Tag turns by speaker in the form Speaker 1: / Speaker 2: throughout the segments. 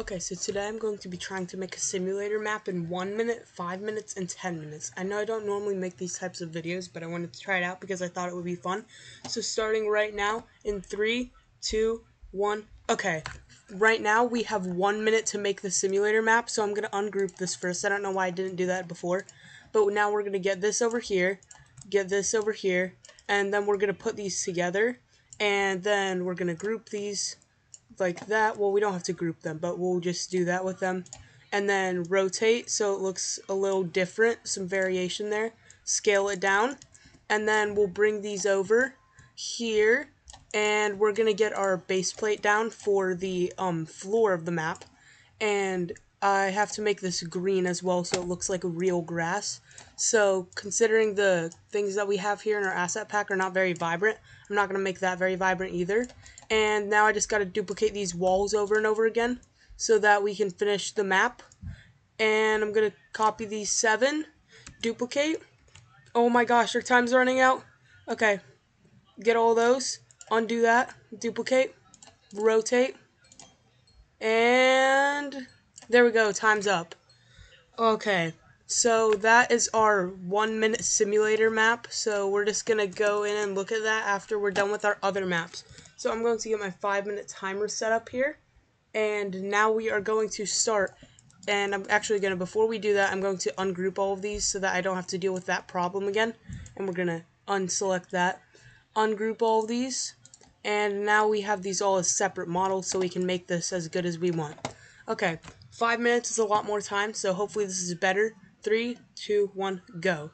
Speaker 1: Okay, so today I'm going to be trying to make a simulator map in 1 minute, 5 minutes, and 10 minutes. I know I don't normally make these types of videos, but I wanted to try it out because I thought it would be fun. So starting right now in 3, 2, 1. Okay, right now we have 1 minute to make the simulator map, so I'm going to ungroup this first. I don't know why I didn't do that before, but now we're going to get this over here, get this over here, and then we're going to put these together, and then we're going to group these like that. Well, we don't have to group them, but we'll just do that with them. And then rotate so it looks a little different, some variation there. Scale it down. And then we'll bring these over here. And we're going to get our base plate down for the floor of the map. And I have to make this green as well so it looks like real grass. So considering the things that we have here in our asset pack are not very vibrant, I'm not going to make that very vibrant either. And now I just got to duplicate these walls over and over again so that we can finish the map. And I'm going to copy these 7, duplicate. Oh my gosh, our time's running out. Okay, get all those, undo that, duplicate, rotate, and there we go, time's up. Okay, so that is our 1 minute simulator map. So we're just gonna go in and look at that after we're done with our other maps. So I'm going to get my 5-minute timer set up here. And now we are going to start. And I'm actually gonna, before we do that, I'm going to ungroup all of these so that I don't have to deal with that problem again. And we're gonna unselect that, ungroup all of these. And now we have these all as separate models so we can make this as good as we want. Okay, 5 minutes is a lot more time, so hopefully this is better. 3, 2, 1, go.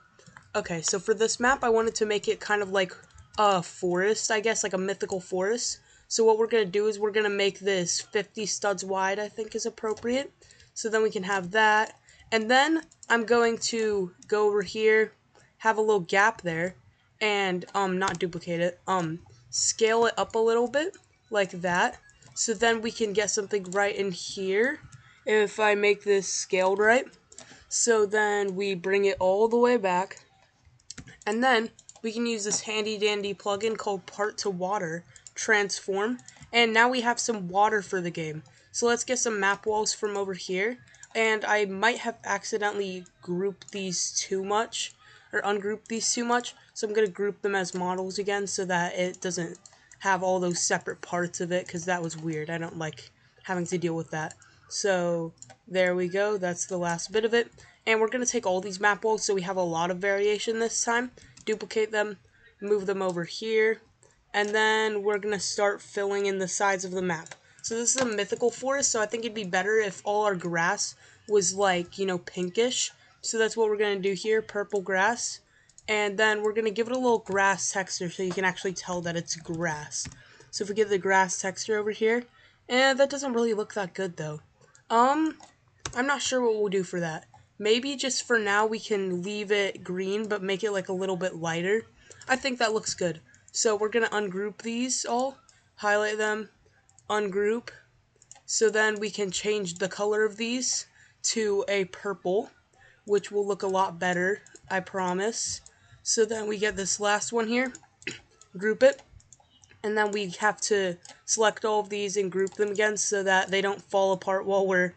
Speaker 1: Okay, so for this map, I wanted to make it kind of like a forest, I guess, like a mythical forest. So what we're going to do is we're going to make this 50 studs wide, I think is appropriate. So then we can have that. And then I'm going to go over here, have a little gap there, and not duplicate it, scale it up a little bit, like that. So then we can get something right in here, if I make this scaled right. So then we bring it all the way back, and then we can use this handy dandy plugin called Part to Water Transform, and now we have some water for the game. So let's get some map walls from over here, and I might have accidentally grouped these too much, or ungrouped these too much, so I'm going to group them as models again so that it doesn't have all those separate parts of it, because that was weird. I don't like having to deal with that. So there we go, that's the last bit of it. And we're going to take all these map walls so we have a lot of variation this time, duplicate them, move them over here, and then we're going to start filling in the sides of the map. So this is a mythical forest, so I think it'd be better if all our grass was like, you know, pinkish. So that's what we're going to do here, purple grass. And then we're going to give it a little grass texture so you can actually tell that it's grass. So if we get the grass texture over here, that doesn't really look that good though. I'm not sure what we'll do for that. Maybe just for now we can leave it green but make it like a little bit lighter. I think that looks good. So we're going to ungroup these all, highlight them, ungroup. So then we can change the color of these to a purple, which will look a lot better, I promise. So then we get this last one here, group it, and then we have to select all of these and group them again so that they don't fall apart while we're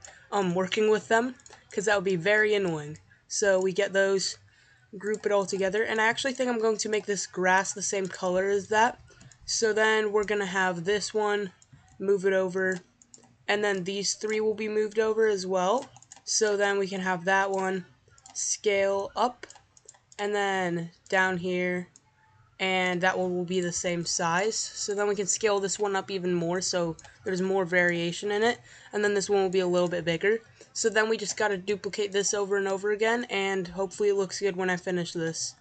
Speaker 1: working with them, because that would be very annoying. So we get those, group it all together, and I actually think I'm going to make this grass the same color as that. So then we're going to have this one, move it over, and then these 3 will be moved over as well. So then we can have that one, scale up, and then down here, and that one will be the same size. So then we can scale this one up even more so there's more variation in it, and then this one will be a little bit bigger. So then we just got to duplicate this over and over again, and hopefully it looks good when I finish this.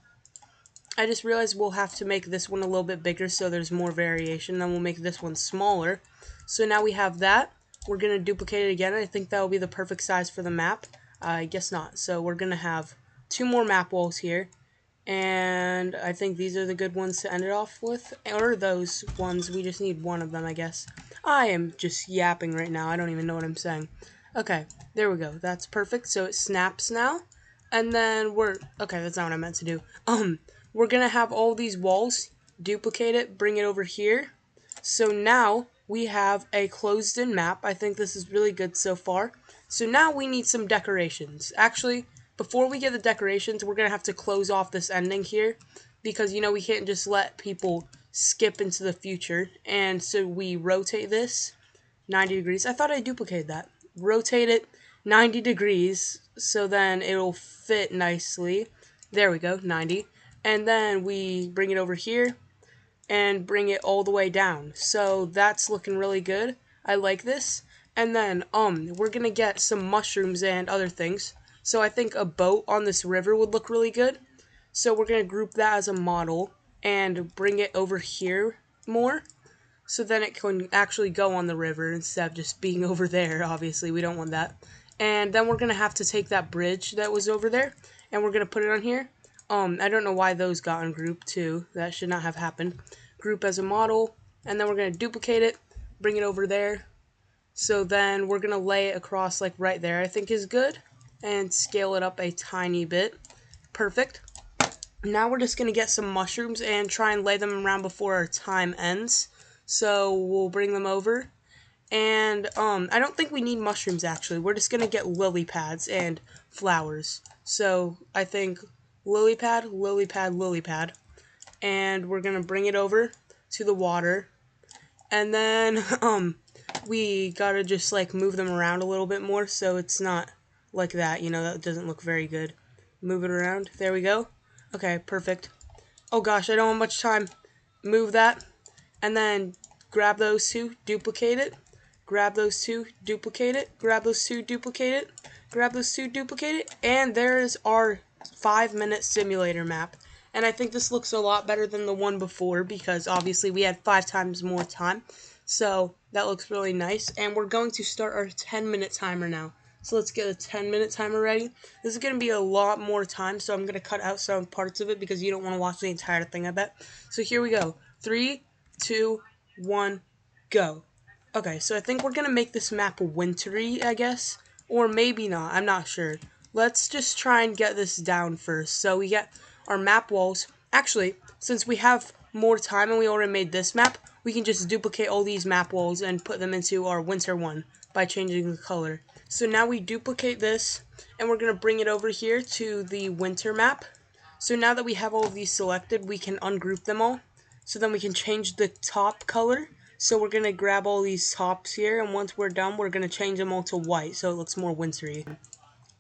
Speaker 1: I just realized we'll have to make this one a little bit bigger so there's more variation, then we'll make this one smaller. So now we have that. We're going to duplicate it again. I think that will be the perfect size for the map. I guess not. So we're going to have 2 more map walls here. And I think these are the good ones to end it off with. Or those ones. We just need one of them, I guess. I am just yapping right now. I don't even know what I'm saying. Okay, there we go. That's perfect. So it snaps now. And then okay, that's not what I meant to do. We're going to have all these walls, duplicate it, bring it over here. So now we have a closed-in map. I think this is really good so far. So now we need some decorations. Actually, before we get the decorations, we're going to have to close off this ending here because, you know, we can't just let people skip into the future. And so we rotate this 90 degrees. I thought I duplicated that. Rotate it 90 degrees so then it'll fit nicely. There we go, 90. And then we bring it over here and bring it all the way down. So that's looking really good. I like this. And then we're gonna get some mushrooms and other things. So I think a boat on this river would look really good. So we're gonna group that as a model and bring it over here more. So then it can actually go on the river instead of just being over there. Obviously, we don't want that. And then we're gonna have to take that bridge that was over there and we're gonna put it on here. I don't know why those got in group too. That should not have happened. Group as a model, and then we're gonna duplicate it, bring it over there. So then we're gonna lay it across like right there, I think is good, and scale it up a tiny bit. Perfect. Now we're just gonna get some mushrooms and try and lay them around before our time ends. So we'll bring them over. And I don't think we need mushrooms actually. We're just gonna get lily pads and flowers. So I think lily pad, lily pad, lily pad. And we're gonna bring it over to the water. And then we gotta just like move them around a little bit more so it's not like that, you know, that doesn't look very good. Move it around. There we go. Okay, perfect. Oh gosh, I don't have much time. Move that. And then grab those two, duplicate it. Grab those two, duplicate it. Grab those two, duplicate it. Grab those two, duplicate it. And there is our 5-minute simulator map. And I think this looks a lot better than the one before because obviously we had 5 times more time. So that looks really nice. And we're going to start our 10-minute timer now. So let's get a 10-minute timer ready. This is going to be a lot more time, so I'm going to cut out some parts of it because you don't want to watch the entire thing, I bet. So here we go. 3, 2, 1, go. Okay, so I think we're going to make this map wintry, I guess. Or maybe not, I'm not sure. Let's just try and get this down first. So we get our map walls. Actually, since we have more time and we already made this map, we can just duplicate all these map walls and put them into our winter one by changing the color. So now we duplicate this and we're going to bring it over here to the winter map. So now that we have all of these selected, we can ungroup them all. So then we can change the top color. So we're going to grab all these tops here, and once we're done, we're going to change them all to white so it looks more wintry.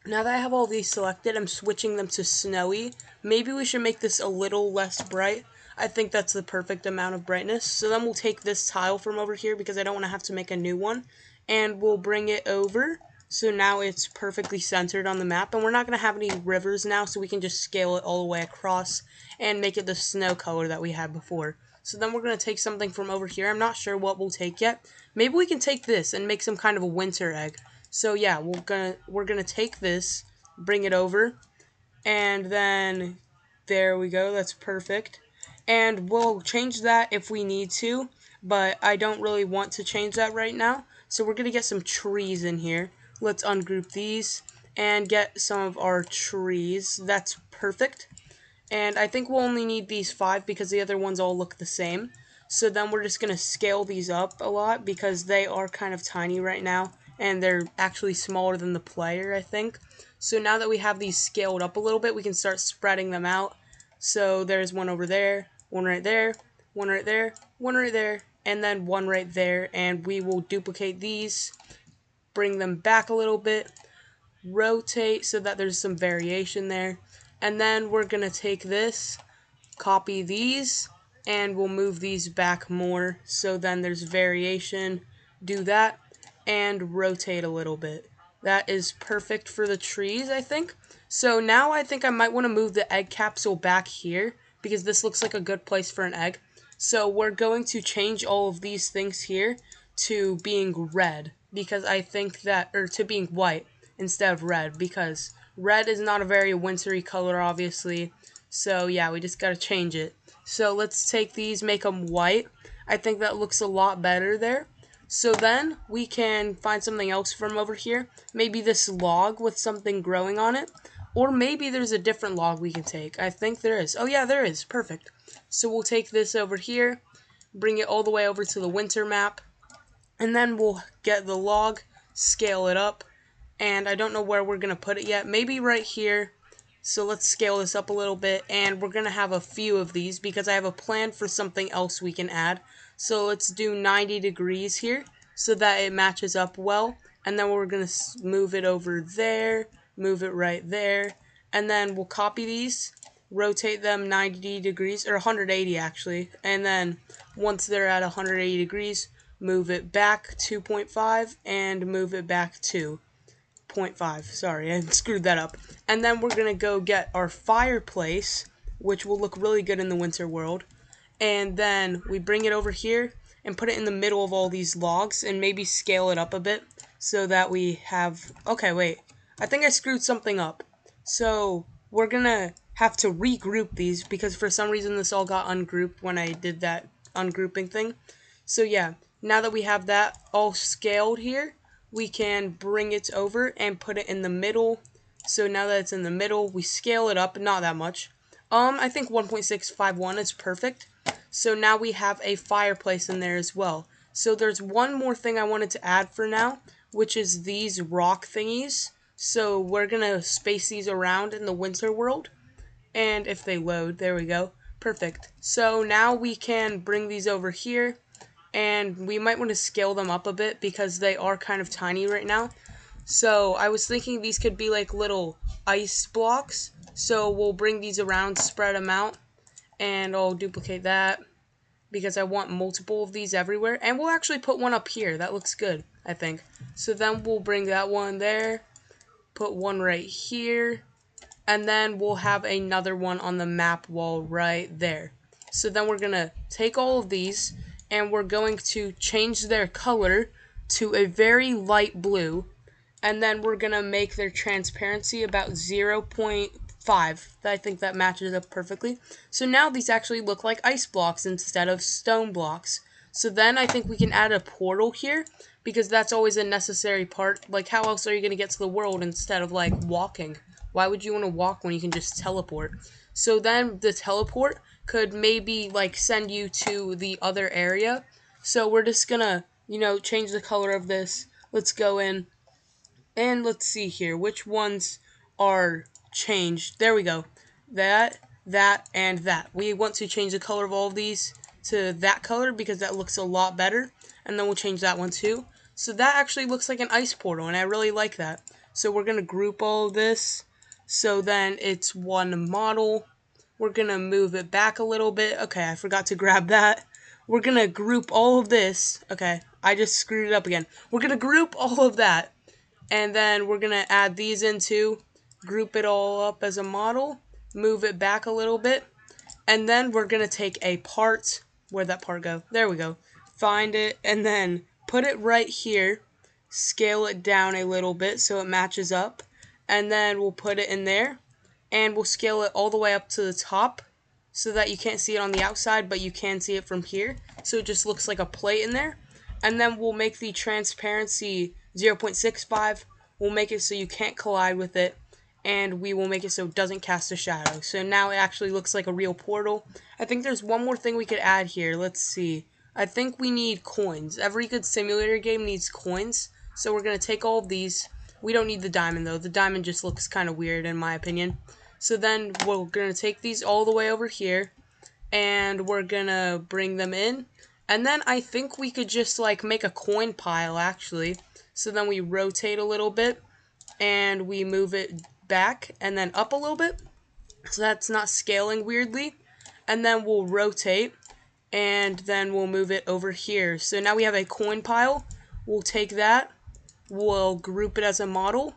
Speaker 1: Now that I have all these selected, I'm switching them to snowy. Maybe we should make this a little less bright. I think that's the perfect amount of brightness. So then we'll take this tile from over here because I don't want to have to make a new one. And we'll bring it over. So now it's perfectly centered on the map. And we're not going to have any rivers now, so we can just scale it all the way across and make it the snow color that we had before. So then we're going to take something from over here. I'm not sure what we'll take yet. Maybe we can take this and make some kind of a winter egg. So yeah, we're gonna take this, bring it over, and then there we go, that's perfect. And we'll change that if we need to, but I don't really want to change that right now. So we're gonna get some trees in here. Let's ungroup these and get some of our trees. That's perfect. And I think we'll only need these 5 because the other ones all look the same. So then we're just going to scale these up a lot because they are kind of tiny right now. And they're actually smaller than the player, I think. So now that we have these scaled up a little bit, we can start spreading them out. So there's one over there, one right there, one right there, one right there, and then one right there. And we will duplicate these, bring them back a little bit, rotate so that there's some variation there. And then we're going to take this, copy these, and we'll move these back more so then there's variation. Do that, and rotate a little bit. That is perfect for the trees, I think. So now I think I might want to move the egg capsule back here because this looks like a good place for an egg. So we're going to change all of these things here to being red because I think that, or to being white instead of red because red is not a very wintry color, obviously. So yeah, we just gotta change it. So let's take these, make them white. I think that looks a lot better there. So then we can find something else from over here. Maybe this log with something growing on it. Or maybe there's a different log we can take. I think there is. Oh yeah, there is. Perfect. So we'll take this over here, bring it all the way over to the winter map. And then we'll get the log, scale it up, and I don't know where we're going to put it yet. Maybe right here. So let's scale this up a little bit, and we're going to have a few of these because I have a plan for something else we can add. So let's do 90 degrees here so that it matches up well, and then we're going to move it over there, move it right there, and then we'll copy these, rotate them 90 degrees, or 180 actually, and then once they're at 180 degrees, move it back 2.5 and move it back 2.5. Sorry, I screwed that up. And then we're going to go get our fireplace, which will look really good in the winter world. And then we bring it over here and put it in the middle of all these logs and maybe scale it up a bit so that we have... Okay, wait. I think I screwed something up. So we're going to have to regroup these because for some reason this all got ungrouped when I did that ungrouping thing. So yeah, now that we have that all scaled here, we can bring it over and put it in the middle. So now that it's in the middle, we scale it up, not that much. I think 1.651 is perfect. So now we have a fireplace in there as well. So there's one more thing I wanted to add for now, which is these rock thingies. So we're going to space these around in the winter world. And if they load, there we go. Perfect. So now we can bring these over here. And we might want to scale them up a bit because they are kind of tiny right now. So I was thinking these could be like little ice blocks. So we'll bring these around, spread them out, and I'll duplicate that because I want multiple of these everywhere. And we'll actually put one up here. That looks good, I think. So then we'll bring that one there, put one right here, and then we'll have another one on the map wall right there. So then we're going to take all of these, and we're going to change their color to a very light blue, and then we're going to make their transparency about 0.5. I think that matches up perfectly. So now these actually look like ice blocks instead of stone blocks. So then I think we can add a portal here, because that's always a necessary part. Like, how else are you going to get to the world instead of, like, walking? Why would you want to walk when you can just teleport? So then the teleport could maybe, like, send you to the other area. So we're just gonna, change the color of this. Let's go in, and let's see here. Which ones are changed? There we go. That, and that. We want to change the color of all of these to that color because that looks a lot better. And then we'll change that one too. So that actually looks like an ice portal, and I really like that. So we're going to group all of this. So then it's one model. We're going to move it back a little bit. Okay, I forgot to grab that. We're going to group all of this. Okay, I just screwed it up again. We're going to group all of that. And then we're going to add these in too. Group it all up as a model. Move it back a little bit. And then we're going to take a part. Where'd that part go? There we go. Find it and then put it right here. Scale it down a little bit so it matches up. And then we'll put it in there. And we'll scale it all the way up to the top so that you can't see it on the outside, but you can see it from here. So it just looks like a plate in there. And then we'll make the transparency 0.65. We'll make it so you can't collide with it. And we will make it so it doesn't cast a shadow. So now it actually looks like a real portal. I think there's one more thing we could add here. Let's see. I think we need coins. Every good simulator game needs coins. So we're going to take all of these. We don't need the diamond though. The diamond just looks kind of weird in my opinion. So then we're going to take these all the way over here. And we're going to bring them in. And then I think we could just like make a coin pile actually. So then we rotate a little bit. And we move it back and then up a little bit. So that's not scaling weirdly. And then we'll rotate. And then we'll move it over here. So now we have a coin pile. We'll take that. We'll group it as a model.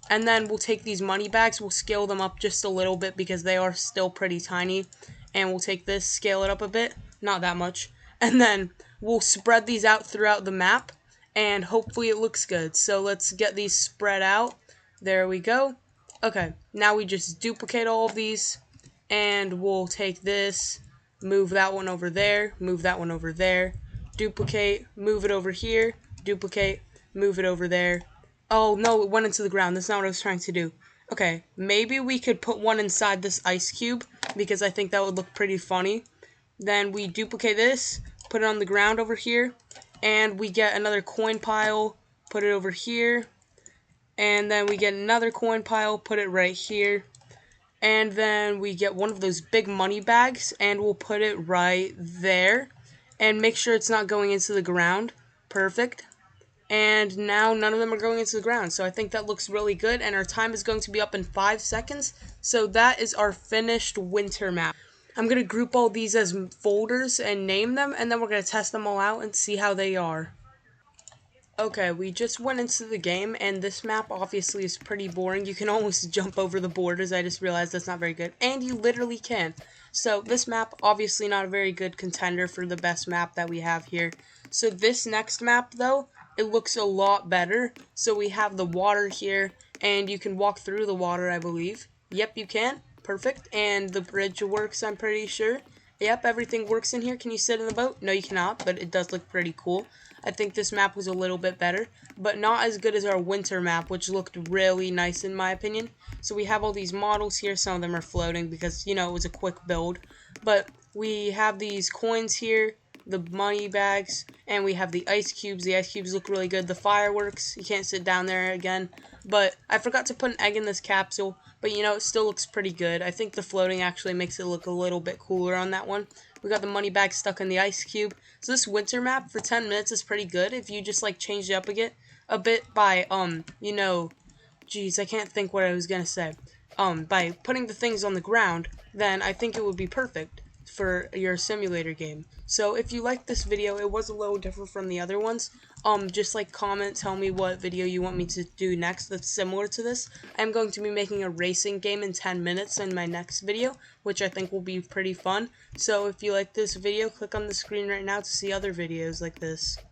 Speaker 1: And then we'll take these money bags. We'll scale them up just a little bit because they are still pretty tiny. And we'll take this, scale it up a bit. Not that much. And then we'll spread these out throughout the map. And hopefully it looks good. So let's get these spread out. There we go. Okay, now we just duplicate all of these. And we'll take this, move that one over there, move that one over there. Duplicate, move it over here, duplicate, move it over there. Oh, no, it went into the ground. That's not what I was trying to do. Okay, maybe we could put one inside this ice cube, because I think that would look pretty funny. Then we duplicate this, put it on the ground over here, and we get another coin pile, put it over here, and then we get another coin pile, put it right here, and then we get one of those big money bags, and we'll put it right there, and make sure it's not going into the ground. Perfect. And now none of them are going into the ground, so I think that looks really good, and our time is going to be up in 5 seconds. So that is our finished winter map. I'm going to group all these as folders and name them, and then we're going to test them all out and see how they are. Okay, we just went into the game, and this map obviously is pretty boring. You can almost jump over the borders. I just realized that's not very good. And you literally can. So this map, obviously not a very good contender for the best map that we have here. So this next map, though, it looks a lot better. So we have the water here, and you can walk through the water, I believe. Yep, you can. Perfect. And the bridge works, I'm pretty sure. Yep, everything works in here. Can you sit in the boat? No, you cannot, but it does look pretty cool. I think this map was a little bit better, but not as good as our winter map, which looked really nice in my opinion. So we have all these models here. Some of them are floating because, you know, it was a quick build. But we have these coins here, the money bags, and we have the ice cubes. The ice cubes look really good. The fireworks, you can't sit down there again. But I forgot to put an egg in this capsule, but you know, it still looks pretty good. I think the floating actually makes it look a little bit cooler on that one. We got the money bag stuck in the ice cube. So this winter map for 10 minutes is pretty good if you just like change it up a bit by you know, geez, I can't think what I was gonna say. By putting the things on the ground, then I think it would be perfect for your simulator game. So if you like this video, it was a little different from the other ones. Just like comment, tell me what video you want me to do next that's similar to this. I'm going to be making a racing game in 10 minutes in my next video, which I think will be pretty fun. So if you like this video, click on the screen right now to see other videos like this.